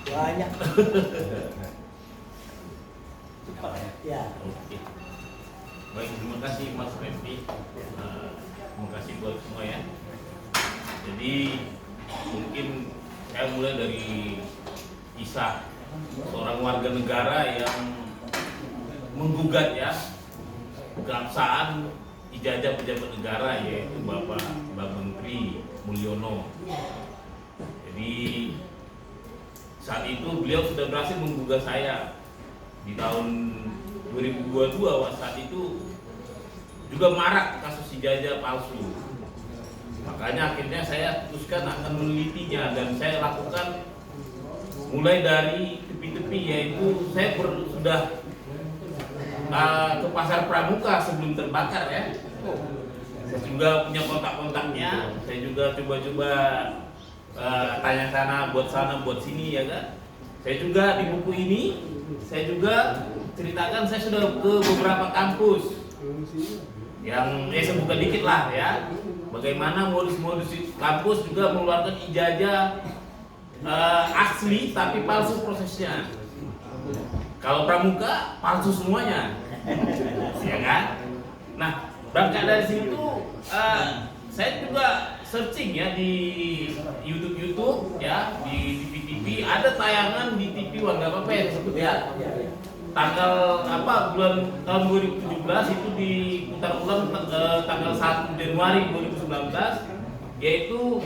Banyak. Cepat ya. Oke. Baik, terima kasih Mas Refdi. Terima kasih buat semua ya. Jadi mungkin saya mulai dari kisah seorang warga negara yang menggugat ya keabsahan ijazah pejabat negara, yaitu Bapak Bang Menteri Mulyono. Jadi saat itu beliau sudah berhasil menggugah saya di tahun 2022. Saat itu juga marak kasus ijazah palsu. Makanya akhirnya saya putuskan akan menelitinya, dan saya lakukan mulai dari tepi-tepi, yaitu saya sudah ke pasar Pramuka sebelum terbakar ya. Saya juga punya kontak-kontaknya. Saya juga coba-coba tanya sana buat sini ya kan. Saya juga di buku ini saya juga ceritakan saya sudah ke beberapa kampus yang sebutkan dikit lah ya. Bagaimana modus-modus kampus juga mengeluarkan ijazah asli tapi palsu prosesnya. Kalau Pramuka palsu semuanya, ya kan? Nah, berangkat dari situ, saya juga searching ya di YouTube ya, di TV ada tayangan di TV One, nggak apa-apa ya disebut ya. Tanggal bulan tahun 2017 itu diputar ulang tanggal 1 Januari 2019, yaitu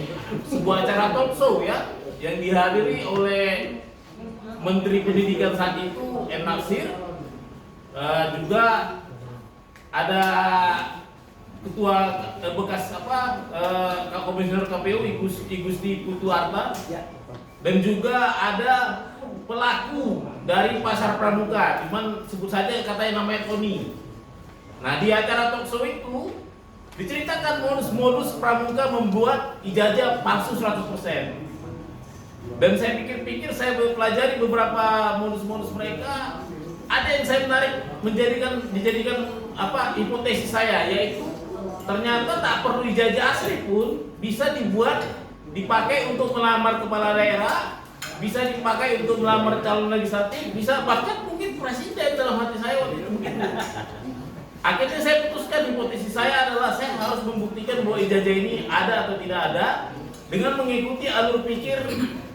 sebuah acara talk show ya yang dihadiri oleh Menteri Pendidikan saat itu M. Natsir, juga ada ketua bekas komisioner KPU Igusti Putu Arta, dan juga ada pelaku dari pasar Pramuka, cuman sebut saja katanya namanya Tony. Nah, di acara talk show itu diceritakan modus-modus Pramuka membuat ijazah palsu 100%. Dan saya pikir-pikir, saya pelajari beberapa modus-modus mereka. Ada yang saya menarik dijadikan hipotesis saya, yaitu ternyata tak perlu ijazah asli pun bisa dipakai untuk melamar kepala daerah, bisa dipakai untuk melamar calon legislatif, bisa bahkan mungkin presiden. Dalam hati saya waktu itu begitu. Akhirnya saya putuskan, hipotesis saya adalah saya harus membuktikan bahwa ijazah ini ada atau tidak ada dengan mengikuti alur pikir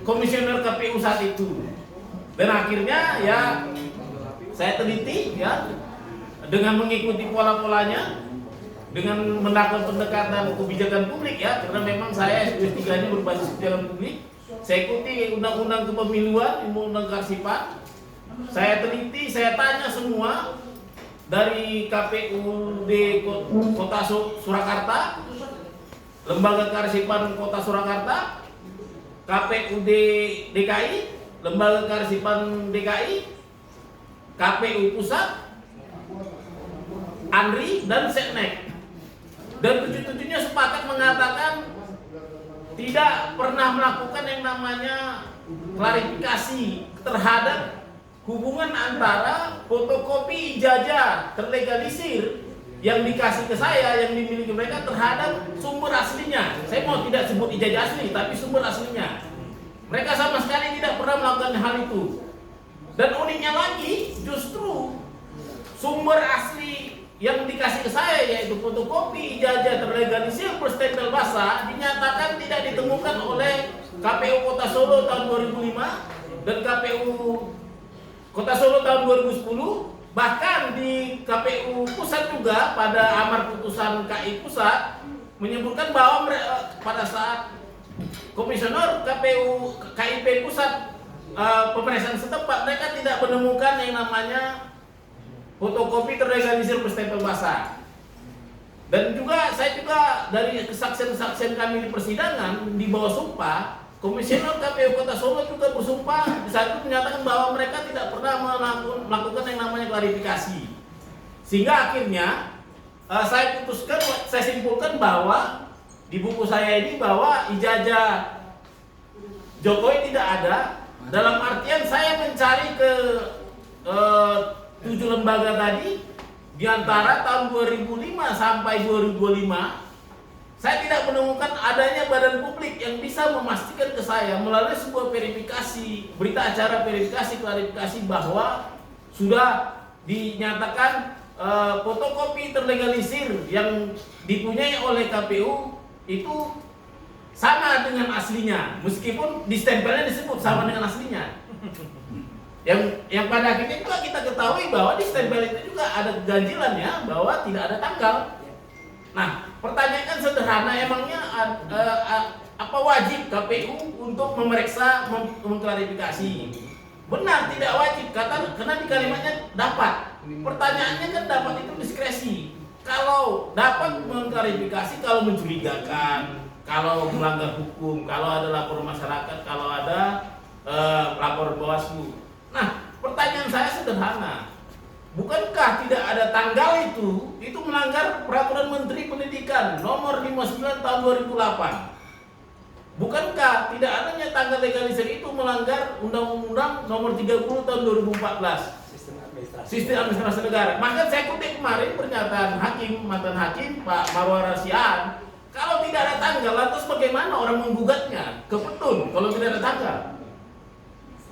komisioner KPU saat itu. Dan akhirnya ya saya teliti ya dengan mengikuti pola-polanya, dengan melakukan pendekatan kebijakan publik ya, karena memang saya S3-nya berbasis kebijakan publik. Saya ikuti undang-undang kepemiluan, undang-undang kearsipan. Saya teliti, saya tanya semua dari KPUD Kota Surakarta, Lembaga Kearsipan Kota Surakarta, KPUD DKI, Lembaga Kearsipan DKI, KPU Pusat, ANRI, dan Setnek. Dan tujuh-tujuhnya sepakat mengatakan tidak pernah melakukan yang namanya klarifikasi terhadap hubungan antara fotokopi ijazah terlegalisir yang dikasih ke saya, yang dimiliki mereka, terhadap sumber aslinya. Saya mau tidak sebut ijazah asli, tapi sumber aslinya. Mereka sama sekali tidak pernah melakukan hal itu. Dan uniknya lagi, justru sumber asli yang dikasih ke saya, yaitu fotokopi ijazah terlegalisir berstempel basah, dinyatakan tidak ditemukan oleh KPU Kota Solo tahun 2005 dan KPU Kota Solo tahun 2010. Bahkan di KPU Pusat juga pada amar putusan KI Pusat menyebutkan bahwa pada saat komisioner KPU KIP Pusat pemeriksaan setempat, mereka tidak menemukan yang namanya fotokopi terlegalisir berstempel basah. Dan juga saya juga dari kesaksian-kesaksian kami di persidangan di bawah sumpah, komisioner KPU Kota Solo juga bersumpah di saat itu menyatakan bahwa mereka tidak pernah melakukan yang namanya klarifikasi. Sehingga akhirnya saya simpulkan bahwa di buku saya ini bahwa ijazah Jokowi tidak ada. Dalam artian saya mencari ke 7 lembaga tadi, di antara tahun 2005 sampai 2025 saya tidak menemukan adanya badan publik yang bisa memastikan ke saya melalui sebuah verifikasi, berita acara verifikasi, klarifikasi bahwa sudah dinyatakan fotokopi terlegalisir yang dipunyai oleh KPU itu sama dengan aslinya, meskipun di stempelnya disebut sama dengan aslinya. Yang pada akhirnya juga kita ketahui bahwa di stempel itu juga ada keganjilannya bahwa tidak ada tanggal. Nah, pertanyaan kan sederhana, emangnya apa wajib KPU untuk memeriksa, mengklarifikasi? Benar, tidak wajib, karena di kalimatnya dapat. Pertanyaannya kan dapat itu diskresi. Kalau dapat mengklarifikasi, kalau mencurigakan, kalau melanggar hukum, kalau ada lapor masyarakat, kalau ada lapor Bawaslu. Nah, pertanyaan saya sederhana. Bukankah tidak ada tanggal itu melanggar Peraturan Menteri Pendidikan nomor 59 tahun 2008? Bukankah tidak adanya tanggal legalisir itu melanggar Undang-Undang nomor 30 tahun 2014? Sistem administrasi negara. Maka saya kutip kemarin pernyataan hakim, mantan hakim Pak Marwar Rasian, kalau tidak ada tanggal, lantas bagaimana orang menggugatnya ke petun kalau tidak ada tanggal?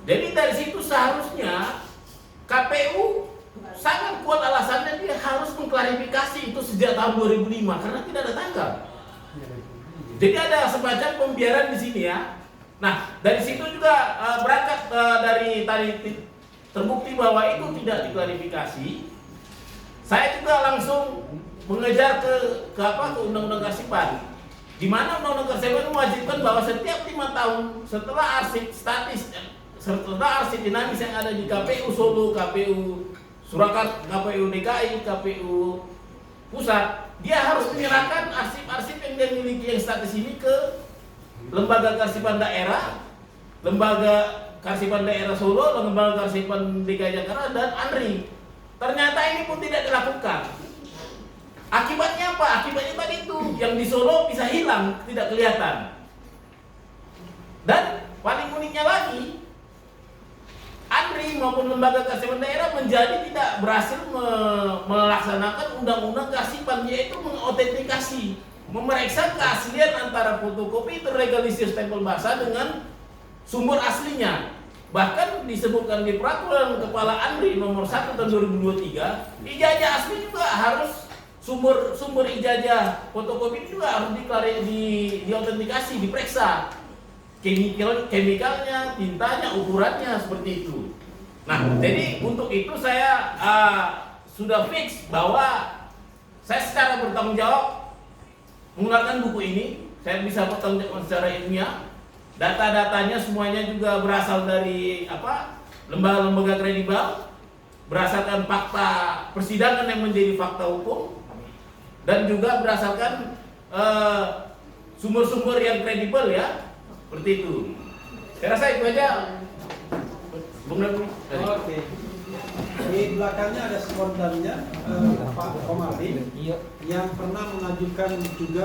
Jadi dari situ seharusnya KPU sangat kuat alasannya dia harus mengklarifikasi itu sejak tahun 2005 karena tidak ada tanggal. Jadi ada semacam pembiaran di sini ya. Nah, dari situ juga berangkat dari tadi terbukti bahwa itu tidak diklarifikasi. Saya juga langsung mengejar ke Undang-Undang Kearsipan. Di mana Undang-Undang Kearsipan mewajibkan bahwa setiap 5 tahun setelah arsip statis, setelah arsip dinamis yang ada di KPU Solo, KPU Surakarta, KPU DKI, KPU Pusat, dia harus menyerahkan arsip-arsip yang dia miliki yang statis ini ke Lembaga Kearsipan Daerah, Lembaga Kearsipan Daerah Solo, Lembaga Kearsipan DKI Jakarta, dan ANRI. Ternyata ini pun tidak dilakukan. Akibatnya apa? Akibatnya tadi itu yang di Solo bisa hilang, tidak kelihatan. Dan paling uniknya lagi, ANRI maupun Lembaga Kearsipan Daerah menjadi tidak berhasil melaksanakan Undang-Undang Kearsipan, yaitu mengautentikasi, memeriksa keaslian antara fotokopi terlegalisir stempel basah dengan sumber aslinya. Bahkan disebutkan di Peraturan Kepala ANRI nomor 1 tahun 2023, ijazah asli juga harus sumber ijazah fotokopi juga harus diautentikasi, diperiksa. Chemicalnya, tintanya, ukurannya seperti itu. Nah, jadi untuk itu saya sudah fix bahwa saya secara bertanggung jawab mengeluarkan buku ini. Saya bisa bertanggung jawab secara ilmiah. Data-datanya semuanya juga berasal dari lembaga-lembaga kredibel, berdasarkan fakta persidangan yang menjadi fakta hukum, dan juga berdasarkan sumber-sumber yang kredibel ya. Seperti itu. Saya rasa itu aja. Bung Nabi. Oke. Di belakangnya ada spontannya Pak Komardi yang pernah mengajukan juga